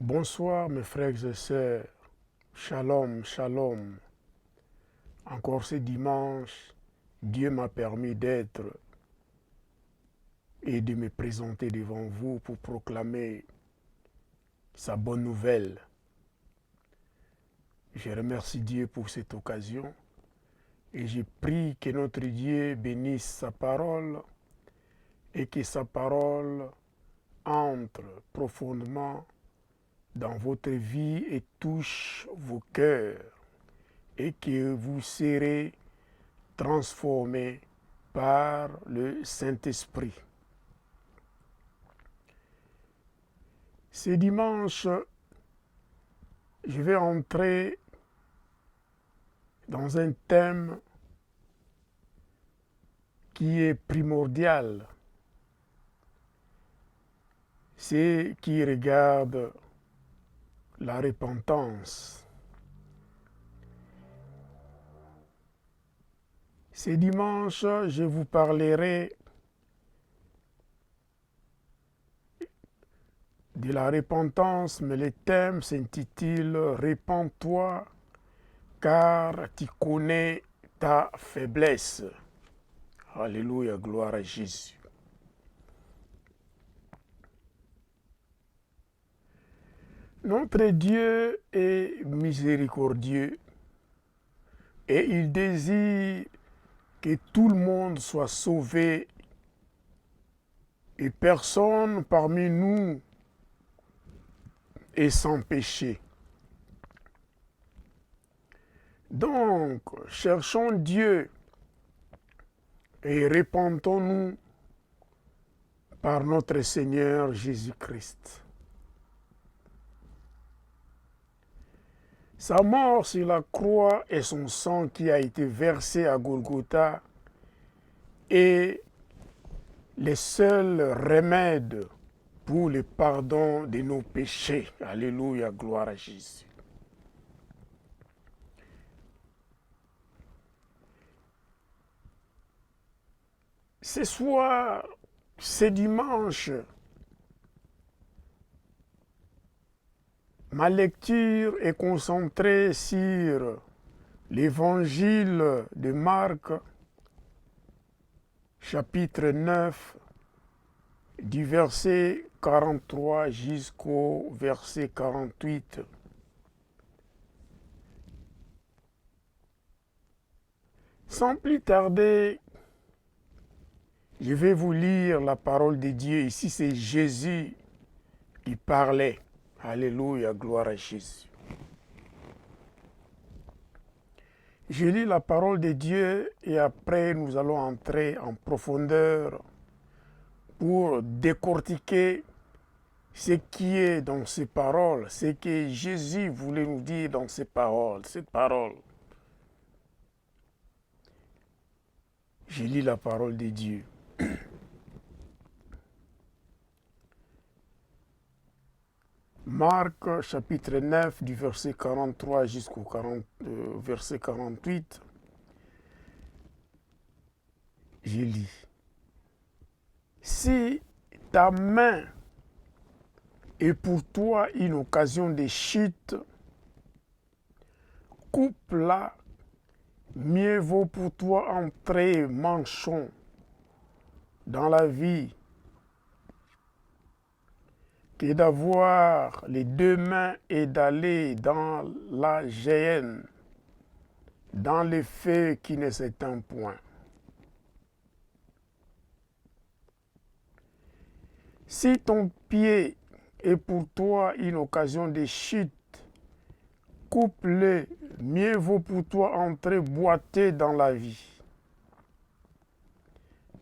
Bonsoir mes frères et sœurs, shalom, shalom. Encore ce dimanche, Dieu m'a permis d'être et de me présenter devant vous pour proclamer sa bonne nouvelle. Je remercie Dieu pour cette occasion et je prie que notre Dieu bénisse sa parole et que sa parole entre profondément dans votre vie et touche vos cœurs et que vous serez transformés par le Saint-Esprit. Ce dimanche, je vais entrer dans un thème qui est primordial, c'est qui regarde la repentance. Ce dimanche, je vous parlerai de la repentance, mais le thème s'intitule « Répands-toi, car tu connais ta faiblesse ». Alléluia, gloire à Jésus. Notre Dieu est miséricordieux et il désire que tout le monde soit sauvé et personne parmi nous est sans péché. Donc, cherchons Dieu et répandons-nous par notre Seigneur Jésus-Christ. Sa mort sur la croix et son sang qui a été versé à Golgotha est le seul remède pour le pardon de nos péchés. Alléluia, gloire à Jésus. Ce soir, ce dimanche, ma lecture est concentrée sur l'évangile de Marc, chapitre 9, du verset 43 jusqu'au verset 48. Sans plus tarder, je vais vous lire la parole de Dieu. Ici, c'est Jésus qui parlait. Alléluia, gloire à Jésus. Je lis la parole de Dieu et après nous allons entrer en profondeur pour décortiquer ce qui est dans ces paroles, ce que Jésus voulait nous dire dans ces paroles, cette parole. Je lis la parole de Dieu. Marc chapitre 9 du verset 43 jusqu'au verset 48, je lis. Si ta main est pour toi une occasion de chute, coupe-la, mieux vaut pour toi entrer manchon dans la vie que d'avoir les deux mains et d'aller dans la géhenne, dans le feu qui ne s'éteint point. Si ton pied est pour toi une occasion de chute, coupe-le, mieux vaut pour toi entrer boiter dans la vie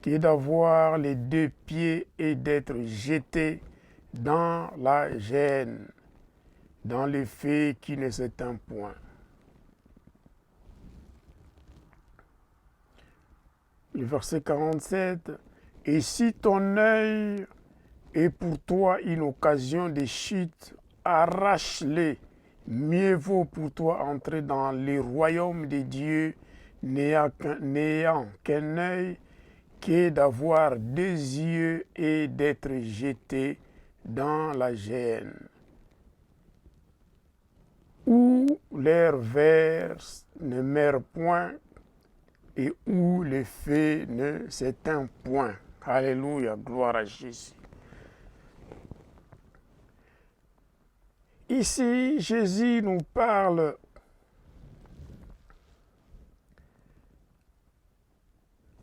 que d'avoir les deux pieds et d'être jeté dans la géhenne, dans le feu qui ne s'éteint point. Le verset 47, et si ton œil est pour toi une occasion de chute, arrache-le, mieux vaut pour toi entrer dans le royaume de Dieu n'ayant qu'un œil que d'avoir deux yeux et d'être jeté dans la géhenne, leurs vers ne meurent point et où le feu ne s'éteint point. Alléluia, gloire à Jésus. Ici, Jésus nous parle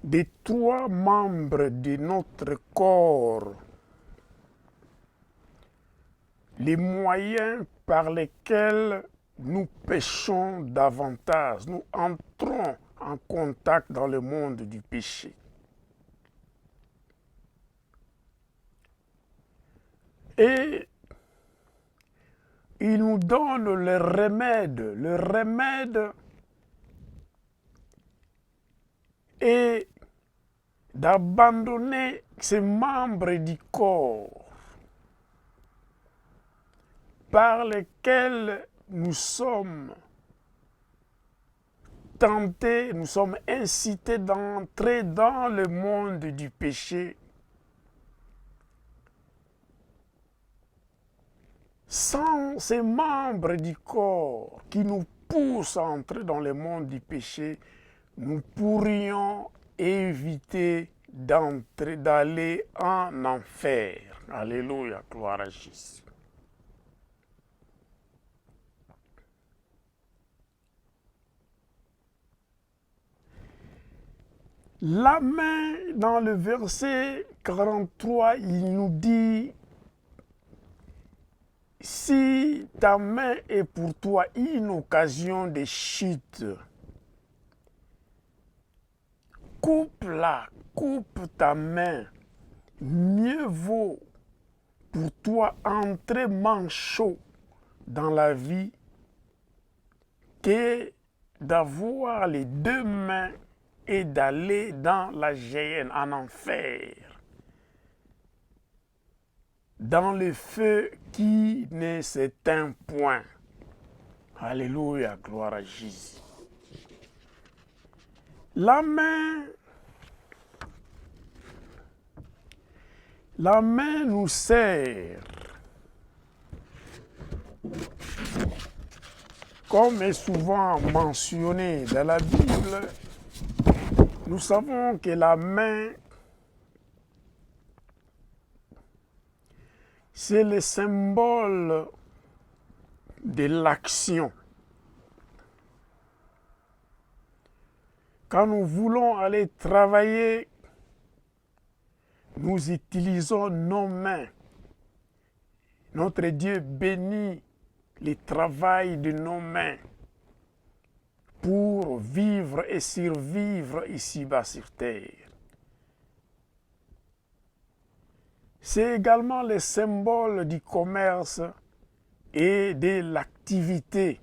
des 3 membres de notre corps, les moyens par lesquels nous péchons davantage, nous entrons en contact dans le monde du péché. Et il nous donne le remède est d'abandonner ces membres du corps par lesquels nous sommes tentés, nous sommes incités d'entrer dans le monde du péché. Sans ces membres du corps qui nous poussent à entrer dans le monde du péché, nous pourrions éviter d'aller en enfer. Alléluia, gloire à Jésus. La main, dans le verset 43, il nous dit, si ta main est pour toi une occasion de chute, coupe-la, coupe ta main. Mieux vaut pour toi entrer manchot dans la vie que d'avoir les 2 mains et d'aller dans la géhenne, en enfer, dans le feu qui ne s'éteint point. Alléluia, gloire à Jésus. La main nous sert, comme est souvent mentionné dans la Bible. Nous savons que la main, c'est le symbole de l'action. Quand nous voulons aller travailler, nous utilisons nos mains. Notre Dieu bénit le travail de nos mains pour vivre et survivre ici-bas sur terre. C'est également le symbole du commerce et de l'activité.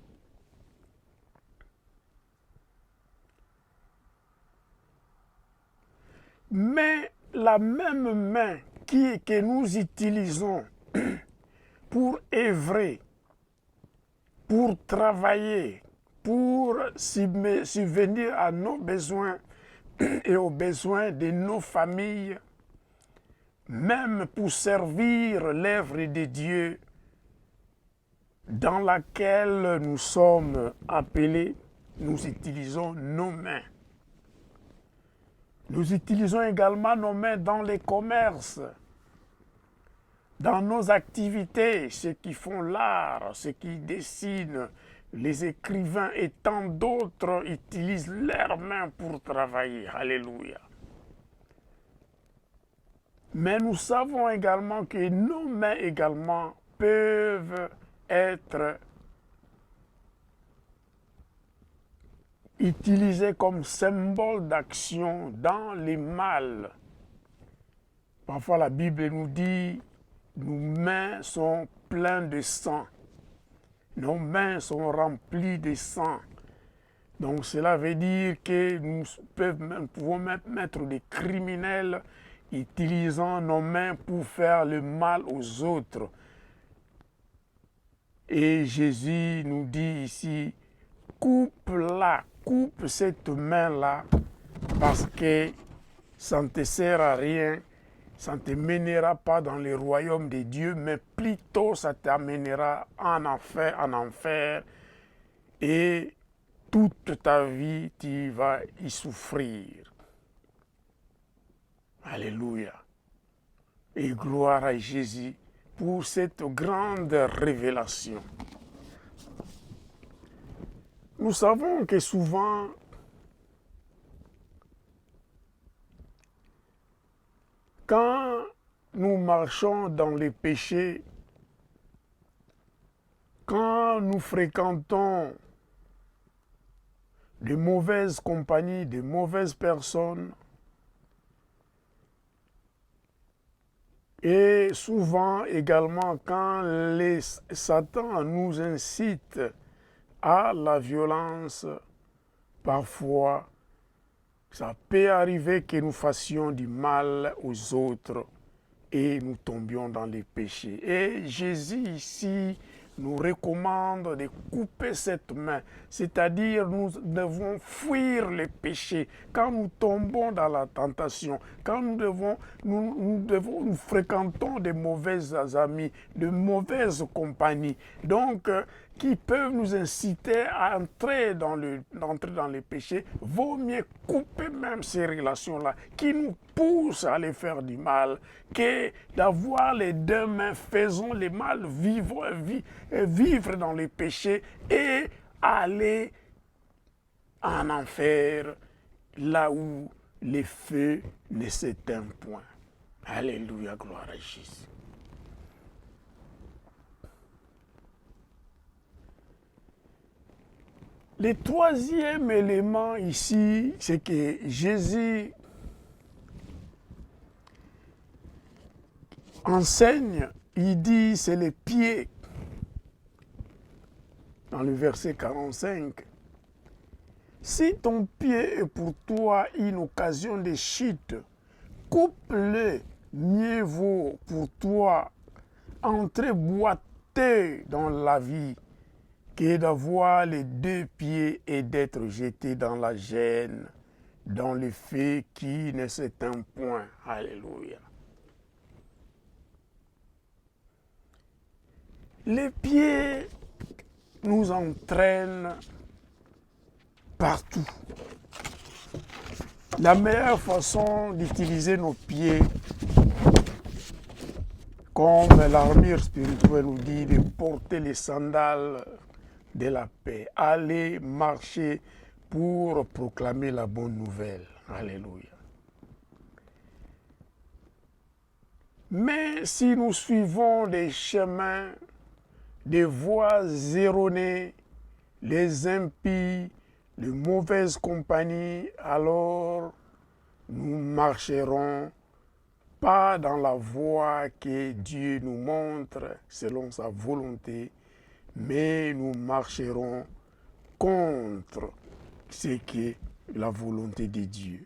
Mais la même main que nous utilisons pour œuvrer, pour travailler, pour subvenir à nos besoins et aux besoins de nos familles, même pour servir l'œuvre de Dieu dans laquelle nous sommes appelés, nous utilisons nos mains. Nous utilisons également nos mains dans les commerces, dans nos activités, ceux qui font l'art, ceux qui dessinent, les écrivains et tant d'autres utilisent leurs mains pour travailler. Alléluia. Mais nous savons également que nos mains également peuvent être utilisées comme symbole d'action dans les mal. Parfois la Bible nous dit, nos mains sont pleines de sang. Nos mains sont remplies de sang. Donc cela veut dire que nous pouvons même être des criminels utilisant nos mains pour faire le mal aux autres. Et Jésus nous dit ici, coupe-la, coupe cette main-là, parce que ça ne te sert à rien, ça ne te mènera pas dans le royaume de Dieu, mais plutôt ça t'amènera en enfer, et toute ta vie, tu vas y souffrir. Alléluia. Et gloire à Jésus pour cette grande révélation. Nous savons que souvent, quand nous marchons dans les péchés, quand nous fréquentons de mauvaises compagnies, de mauvaises personnes, et souvent également quand Satan nous incite à la violence, parfois ça peut arriver que nous fassions du mal aux autres et nous tombions dans les péchés. Et Jésus ici nous recommande de couper cette main, c'est-à-dire nous devons fuir les péchés quand nous tombons dans la tentation, quand nous fréquentons de mauvais amis, de mauvaises compagnies, donc qui peuvent nous inciter à entrer dans les péchés. Vaut mieux couper même ces relations-là qui nous poussent à aller faire du mal que d'avoir les deux mains, faisons le mal, vivre dans les péchés et aller en enfer, là où les feux ne s'éteignent point. Alléluia, gloire à Jésus. Le troisième élément ici, c'est que Jésus enseigne, il dit, c'est les pieds. Dans le verset 45, si ton pied est pour toi une occasion de chute, coupe-le, mieux vaut pour toi entrer boiteux dans la vie que d'avoir les deux pieds et d'être jeté dans la gêne, dans le feu qui ne s'éteint point. Alléluia. Les pieds nous entraînent partout. La meilleure façon d'utiliser nos pieds, comme l'armure spirituelle nous dit, de porter les sandales de la paix, aller marcher pour proclamer la bonne nouvelle. Alléluia. Mais si nous suivons des chemins, des voies erronées, les impies, les mauvaises compagnies, alors nous marcherons pas dans la voie que Dieu nous montre selon sa volonté, mais nous marcherons contre ce qui est la volonté de Dieu.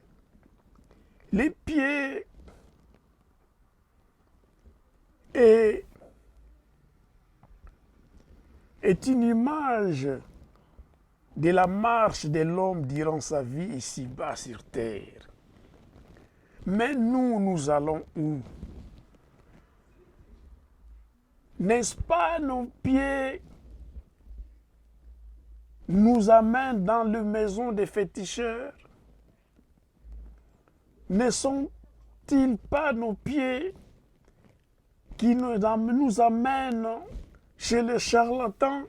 Les pieds est une image de la marche de l'homme durant sa vie ici-bas sur terre. Mais nous allons où? N'est-ce pas nos pieds nous amènent dans la maison des féticheurs? Ne sont-ils pas nos pieds qui nous amènent chez les charlatans?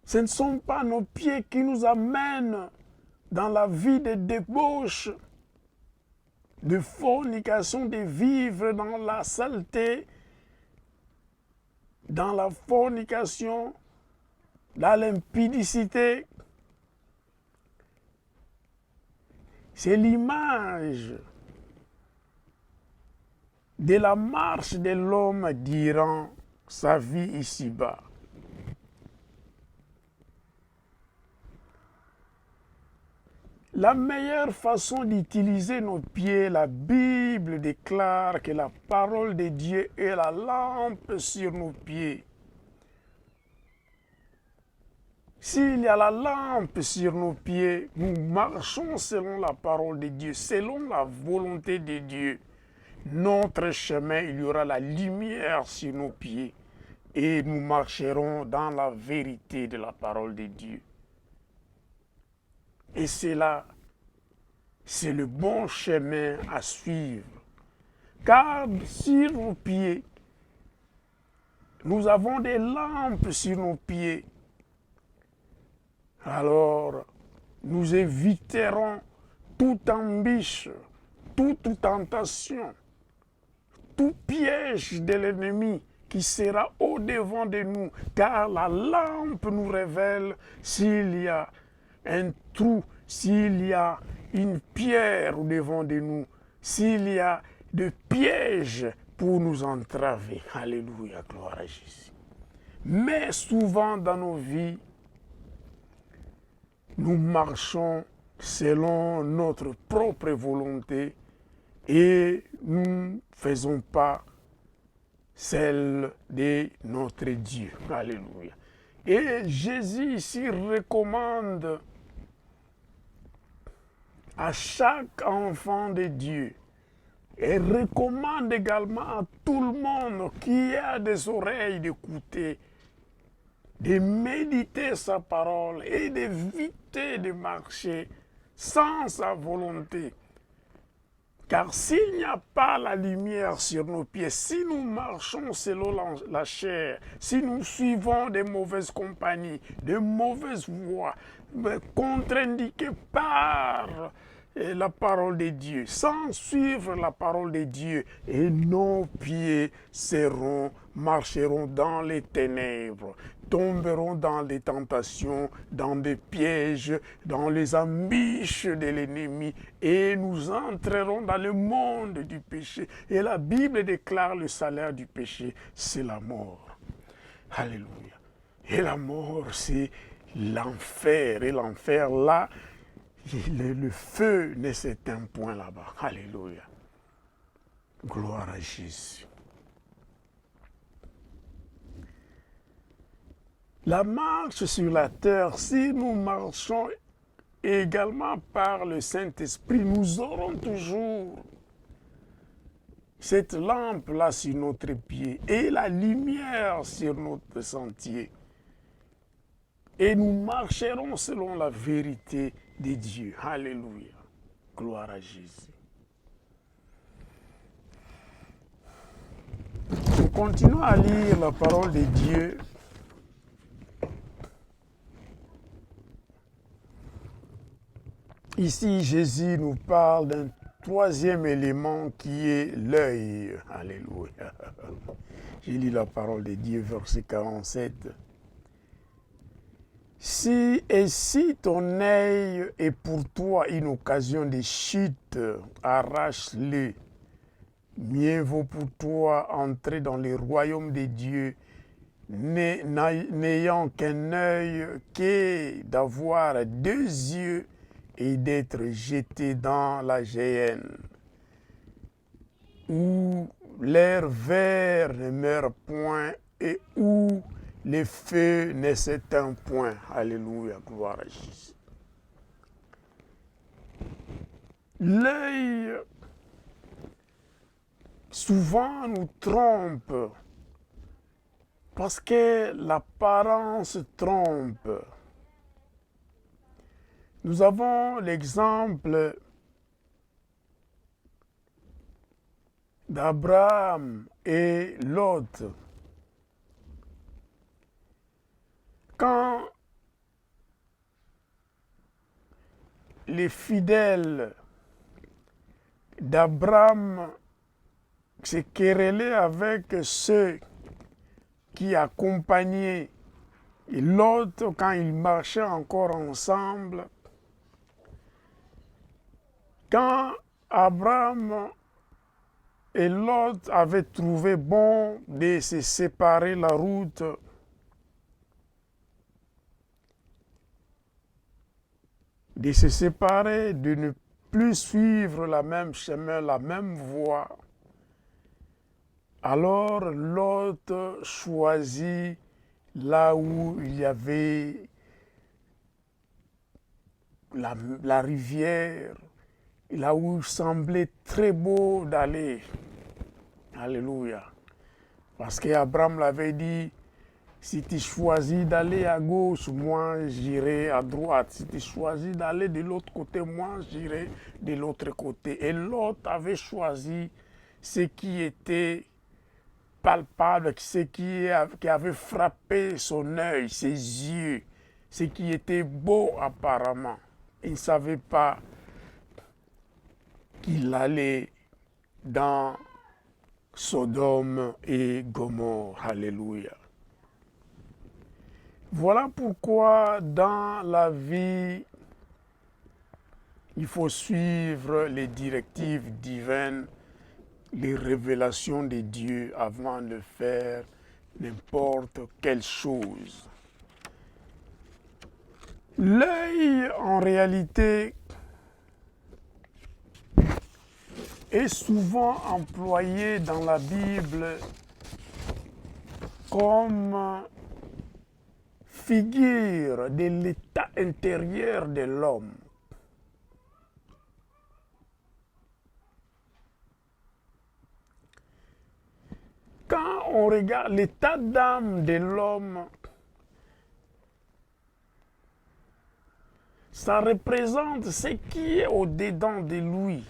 Ce ne sont pas nos pieds qui nous amènent dans la vie de débauche, de fornication, de vivre dans la saleté, dans la fornication, dans l'impudicité. C'est l'image de la marche de l'homme durant sa vie ici-bas. La meilleure façon d'utiliser nos pieds, la Bible déclare que la parole de Dieu est la lampe sur nos pieds. S'il y a la lampe sur nos pieds, nous marchons selon la parole de Dieu, selon la volonté de Dieu. Notre chemin, il y aura la lumière sur nos pieds et nous marcherons dans la vérité de la parole de Dieu. Et c'est le bon chemin à suivre. Car sur nos pieds, nous avons des lampes sur nos pieds. Alors, nous éviterons toute embûche, toute tentation, tout piège de l'ennemi qui sera au-devant de nous, car la lampe nous révèle s'il y a un trou, s'il y a une pierre au-devant de nous, s'il y a des pièges pour nous entraver. Alléluia, gloire à Jésus. Mais souvent dans nos vies, nous marchons selon notre propre volonté et nous ne faisons pas celle de notre Dieu. Alléluia. Et Jésus ici recommande à chaque enfant de Dieu et recommande également à tout le monde qui a des oreilles d'écouter, de méditer sa parole et d'éviter de marcher sans sa volonté. Car s'il n'y a pas la lumière sur nos pieds, si nous marchons selon la chair, si nous suivons des mauvaises compagnies, de mauvaises voies, contre-indiquées par la parole de Dieu, sans suivre la parole de Dieu, et nos pieds marcheront dans les ténèbres, tomberont dans des tentations, dans des pièges, dans les embûches de l'ennemi, et nous entrerons dans le monde du péché. Et la Bible déclare le salaire du péché, c'est la mort. Alléluia. Et la mort, c'est l'enfer. Et l'enfer, là, le feu ne s'éteint point là-bas. Alléluia. Gloire à Jésus. La marche sur la terre, si nous marchons également par le Saint-Esprit, nous aurons toujours cette lampe-là sur notre pied et la lumière sur notre sentier. Et nous marcherons selon la vérité de Dieu. Alléluia. Gloire à Jésus. Nous continuons à lire la parole de Dieu. Ici, Jésus nous parle d'un troisième élément qui est l'œil. Alléluia. J'ai lu la parole de Dieu, verset 47. Si ton œil est pour toi une occasion de chute, arrache-le. Mieux vaut pour toi entrer dans le royaume de Dieu, n'ayant qu'un œil, que d'avoir deux yeux et d'être jeté dans la géhenne, où l'air vert ne meurt point et où le feu ne s'éteint point. Alléluia, gloire à Jésus. L'œil, souvent, nous trompe, parce que l'apparence trompe. Nous avons l'exemple d'Abraham et Lot. Quand les fidèles d'Abraham se querellaient avec ceux qui accompagnaient Lot quand ils marchaient encore ensemble, quand Abraham et Lot avaient trouvé bon de se séparer la route, de se séparer, de ne plus suivre la même chemin, la même voie, alors Lot choisit là où il y avait la rivière, là où il semblait très beau d'aller. Alléluia. Parce qu'Abraham l'avait dit, Si tu choisis d'aller à gauche, moi j'irai à droite. Si tu choisis d'aller de l'autre côté, moi j'irai de l'autre côté. Et l'autre avait choisi ce qui était palpable, ce qui avait frappé son œil, ses yeux, ce qui était beau apparemment. Il ne savait pas qu'il allait dans Sodome et Gomorrhe. Alléluia. Voilà pourquoi dans la vie, il faut suivre les directives divines, les révélations de Dieu avant de faire n'importe quelle chose. L'œil, en réalité, est souvent employé dans la Bible comme figure de l'état intérieur de l'homme. Quand on regarde l'état d'âme de l'homme, ça représente ce qui est au-dedans de lui.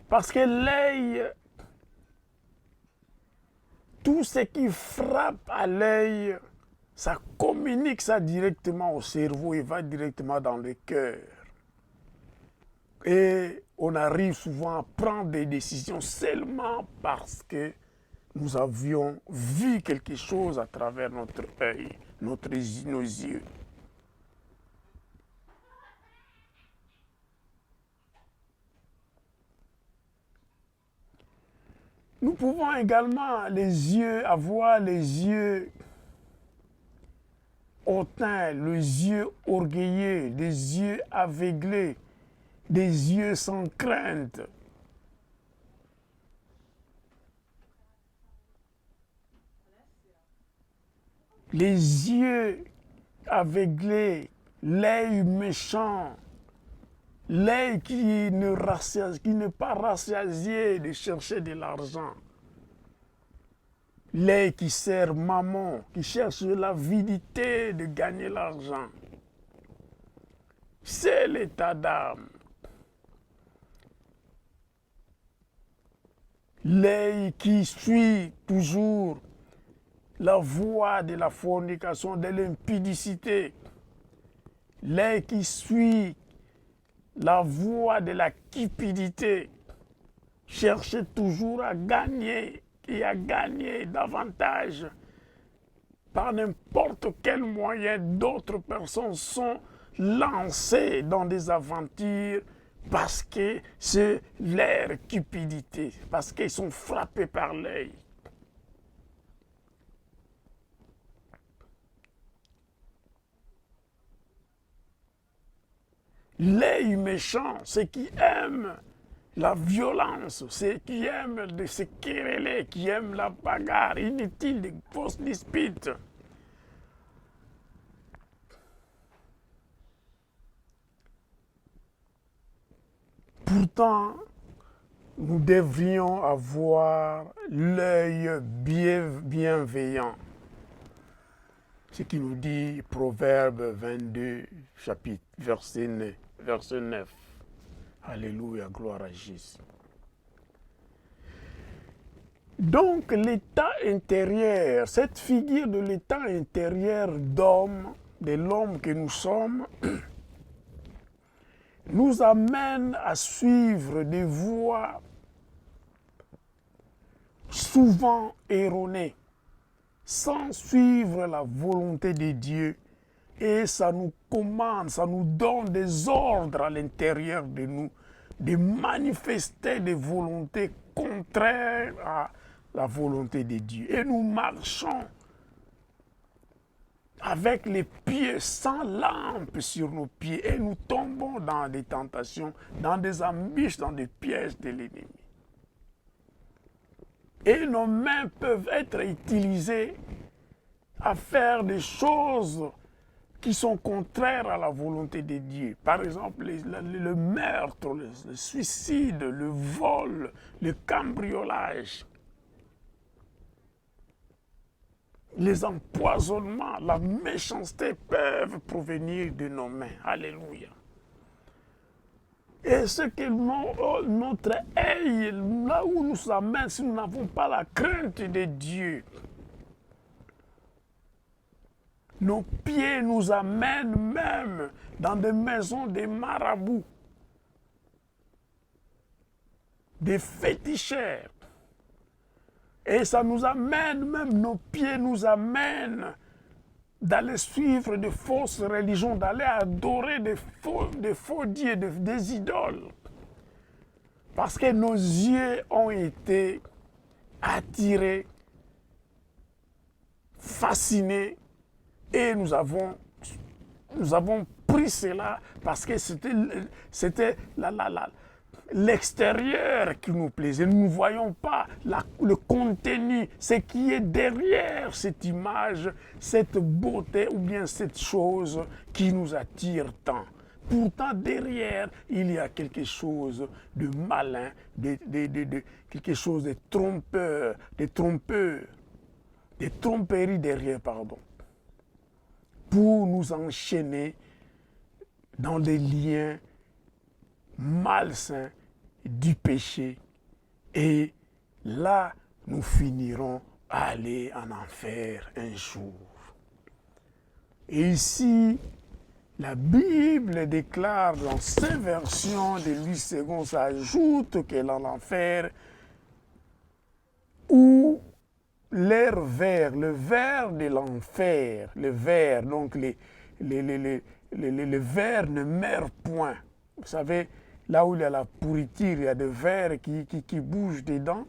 Parce que l'œil, tout ce qui frappe à l'œil, ça communique ça directement au cerveau et va directement dans le cœur. Et on arrive souvent à prendre des décisions seulement parce que nous avions vu quelque chose à travers notre œil, nos yeux. Nous pouvons également avoir les yeux hautains, les yeux orgueilleux, des yeux aveuglés, des yeux sans crainte. Les yeux aveuglés, l'œil méchant, l'œil qui n'est pas rassasié de chercher de l'argent. L'œil qui sert maman, qui cherche l'avidité de gagner l'argent. C'est l'état d'âme. L'œil qui suit toujours la voie de la fornication, de l'impudicité. L'œil qui suit la voie de la cupidité. Cherche toujours à gagner et à gagner davantage. Par n'importe quel moyen, d'autres personnes sont lancées dans des aventures parce que c'est leur cupidité, parce qu'ils sont frappés par l'œil. L'œil méchant, ceux qui aiment la violence, ceux qui aiment de se quereller, qui aiment la bagarre inutile, des fausses disputes. Pourtant, nous devrions avoir l'œil bienveillant. Ce qui nous dit Proverbe 22, chapitre, verset 9. Alléluia, gloire à Jésus. Donc l'état intérieur, cette figure de l'état intérieur d'homme, de l'homme que nous sommes, nous amène à suivre des voies souvent erronées, sans suivre la volonté de Dieu. Et ça nous commande, ça nous donne des ordres à l'intérieur de nous, de manifester des volontés contraires à la volonté de Dieu. Et nous marchons avec les pieds sans lampe sur nos pieds et nous tombons dans des tentations, dans des embûches, dans des pièges de l'ennemi. Et nos mains peuvent être utilisées à faire des choses qui sont contraires à la volonté de Dieu. Par exemple, le meurtre, le suicide, le vol, le cambriolage. les empoisonnements, la méchanceté peuvent provenir de nos mains. Alléluia. Et ce que notre œil, là où nous amène, si nous n'avons pas la crainte de Dieu, nos pieds nous amènent même dans des maisons des marabouts, des féticheurs. Et ça nous amène, même nos pieds nous amènent d'aller suivre de fausses religions, d'aller adorer des faux dieux, des idoles. Parce que nos yeux ont été attirés, fascinés, et nous avons pris cela parce que c'était l'extérieur qui nous plaisait. Nous ne voyons pas le contenu, ce qui est derrière cette image, cette beauté ou bien cette chose qui nous attire tant. Pourtant, derrière, il y a quelque chose de malin, quelque chose de trompeur, de tromperies derrière, pardon, pour nous enchaîner dans des liens malsains du péché. Et là, nous finirons à aller en enfer un jour. Et ici, la Bible déclare dans ces versions de Louis II, ça ajoute qu'elle est en enfer où l'air vert, le vert de l'enfer, le vert, donc le vert ne meurt point. Vous savez, là où il y a la pourriture, il y a des vers qui bougent dedans.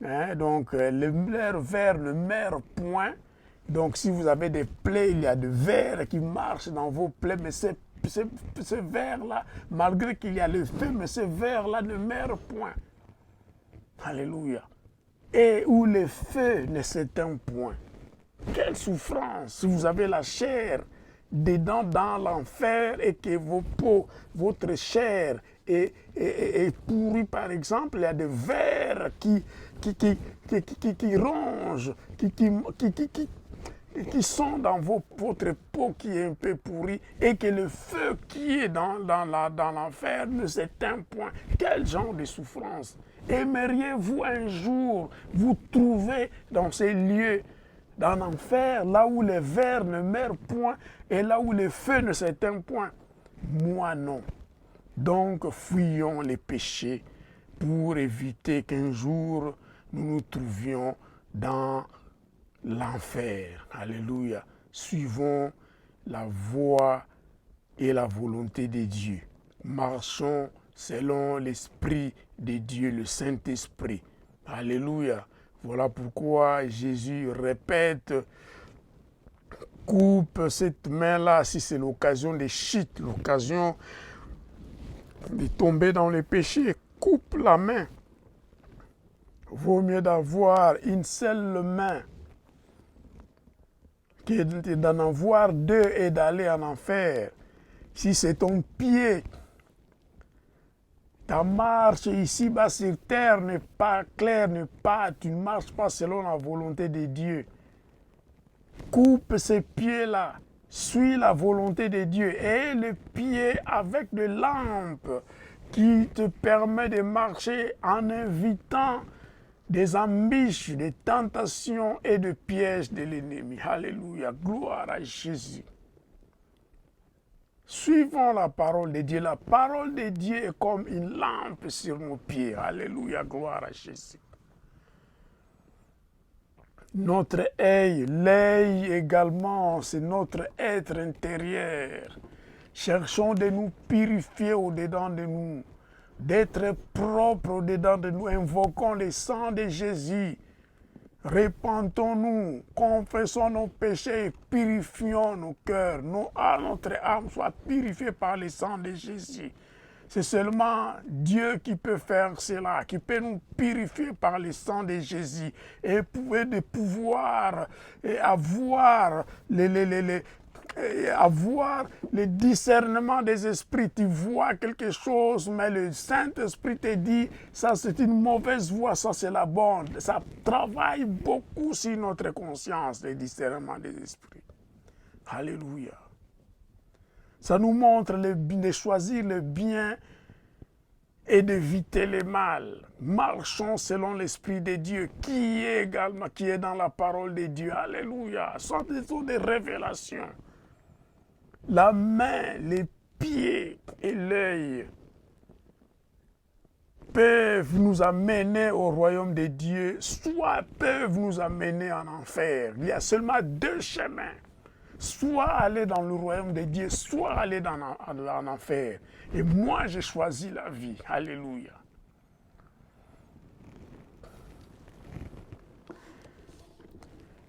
Hein, donc, le vers ne meurt point. Donc, si vous avez des plaies, il y a des vers qui marchent dans vos plaies, mais ce vers-là, malgré qu'il y a le feu, mais ce vers-là ne meurt point. Alléluia. Et où le feu ne s'éteint point. Quelle souffrance si vous avez la chair dedans dans l'enfer et que votre chair est pourrie, par exemple, il y a des vers qui rongent, qui sont dans votre peau qui est un peu pourrie et que le feu qui est dans l'enfer ne s'éteint point. Quel genre de souffrance! Aimeriez-vous un jour vous trouver dans ces lieux, dans l'enfer, là où les vers ne meurent point et là où le feu ne s'éteint point? Moi non. Donc fuyons les péchés pour éviter qu'un jour nous nous trouvions dans l'enfer. Alléluia. Suivons la voie et la volonté de Dieu. Marchons selon l'Esprit de Dieu, le Saint-Esprit. Alléluia. Voilà pourquoi Jésus répète, coupe cette main-là si c'est l'occasion de chute, l'occasion de tomber dans le péché. Coupe la main. Vaut mieux d'avoir une seule main que d'en avoir deux et d'aller en enfer. Si c'est ton pied, ta marche ici-bas sur terre n'est pas claire, tu ne marches pas selon la volonté de Dieu. Coupe ces pieds-là, suis la volonté de Dieu et le pied avec de lampes qui te permet de marcher en évitant des embûches, des tentations et des pièges de l'ennemi. Alléluia, gloire à Jésus. Suivons la parole de Dieu. La parole de Dieu est comme une lampe sur nos pieds. Alléluia, gloire à Jésus. Notre œil, l'œil également, c'est notre être intérieur. Cherchons de nous purifier au-dedans de nous, d'être propres au-dedans de nous. Invoquons le sang de Jésus. Repentons-nous, confessons nos péchés et purifions nos cœurs. Notre âme soit purifiée par le sang de Jésus. C'est seulement Dieu qui peut faire cela, qui peut nous purifier par le sang de Jésus et de pouvoir avoir avoir le discernement des esprits. Tu vois quelque chose, mais le Saint-Esprit te dit, ça c'est une mauvaise voie, ça c'est la bonne. Ça travaille beaucoup sur notre conscience, le discernement des esprits. Alléluia. Ça nous montre de choisir le bien et d'éviter le mal. Marchons selon l'Esprit de Dieu, qui est dans la parole de Dieu. Alléluia. Ce sont des révélations. La main, les pieds et l'œil peuvent nous amener au royaume de Dieu, soit peuvent nous amener en enfer. Il y a seulement deux chemins. Soit aller dans le royaume de Dieu, soit aller en enfer. Et moi, j'ai choisi la vie. Alléluia.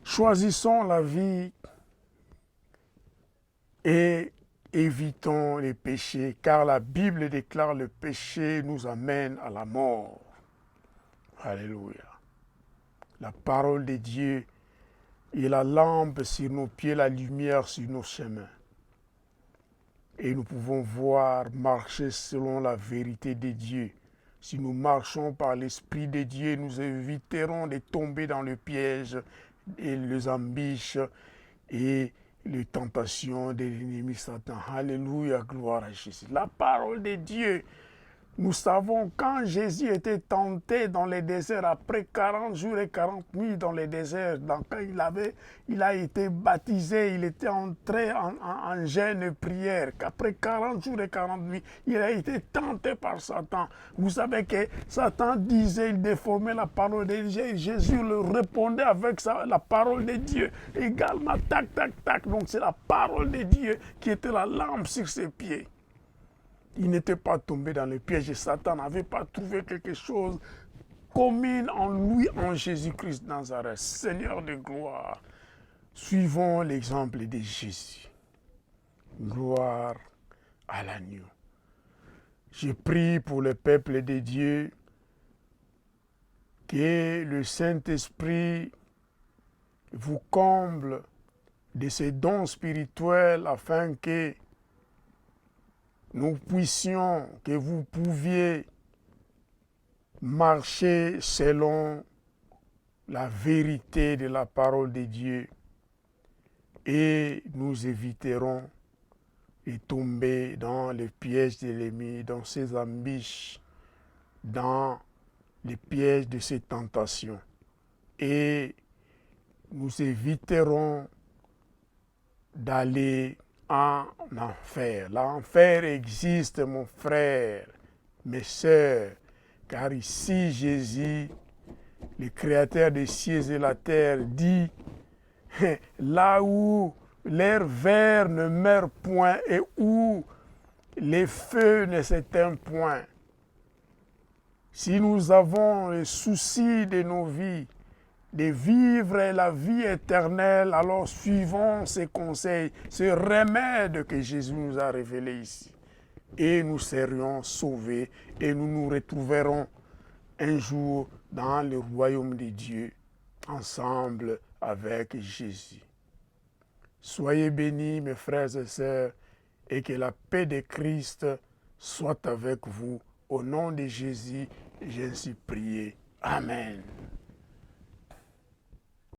Choisissons la vie et évitons les péchés, car la Bible déclare le péché nous amène à la mort. Alléluia. La parole de Dieu est la lampe sur nos pieds, la lumière sur nos chemins. Et nous pouvons voir, marcher selon la vérité de Dieu. Si nous marchons par l'Esprit de Dieu, nous éviterons de tomber dans le piège et les embûches et les tentations de l'ennemi Satan. Alléluia, gloire à Jésus. La parole de Dieu, nous savons quand Jésus était tenté dans le désert, après 40 jours et 40 nuits dans le désert, quand il a été baptisé, il était entré en jeûne et prière, qu'après 40 jours et 40 nuits, il a été tenté par Satan. Vous savez que Satan disait, il déformait la parole de Dieu, et Jésus le répondait avec la parole de Dieu, également, tac, tac, tac. Donc c'est la parole de Dieu qui était la lampe sur ses pieds. Il n'était pas tombé dans le piège et Satan n'avait pas trouvé quelque chose commun en lui, en Jésus-Christ de Nazareth, Seigneur de gloire. Suivons l'exemple de Jésus. Gloire à l'agneau. Je prie pour le peuple de Dieu que le Saint-Esprit vous comble de ses dons spirituels afin que nous puissions, que vous pouviez marcher selon la vérité de la parole de Dieu et nous éviterons de tomber dans les pièges de l'ennemi, dans ses embûches, dans les pièges de ses tentations. Et nous éviterons d'aller en enfer. L'enfer existe, mon frère, mes sœurs, car ici Jésus, le créateur des cieux et la terre, dit là où l'air vert ne meurt point et où les feux ne s'éteignent point. Si nous avons le souci de nos vies, de vivre la vie éternelle, alors suivons ces conseils, ce remède que Jésus nous a révélé ici. Et nous serions sauvés et nous nous retrouverons un jour dans le royaume de Dieu, ensemble avec Jésus. Soyez bénis, mes frères et sœurs, et que la paix de Christ soit avec vous. Au nom de Jésus, j'ai ainsi prié. Amen.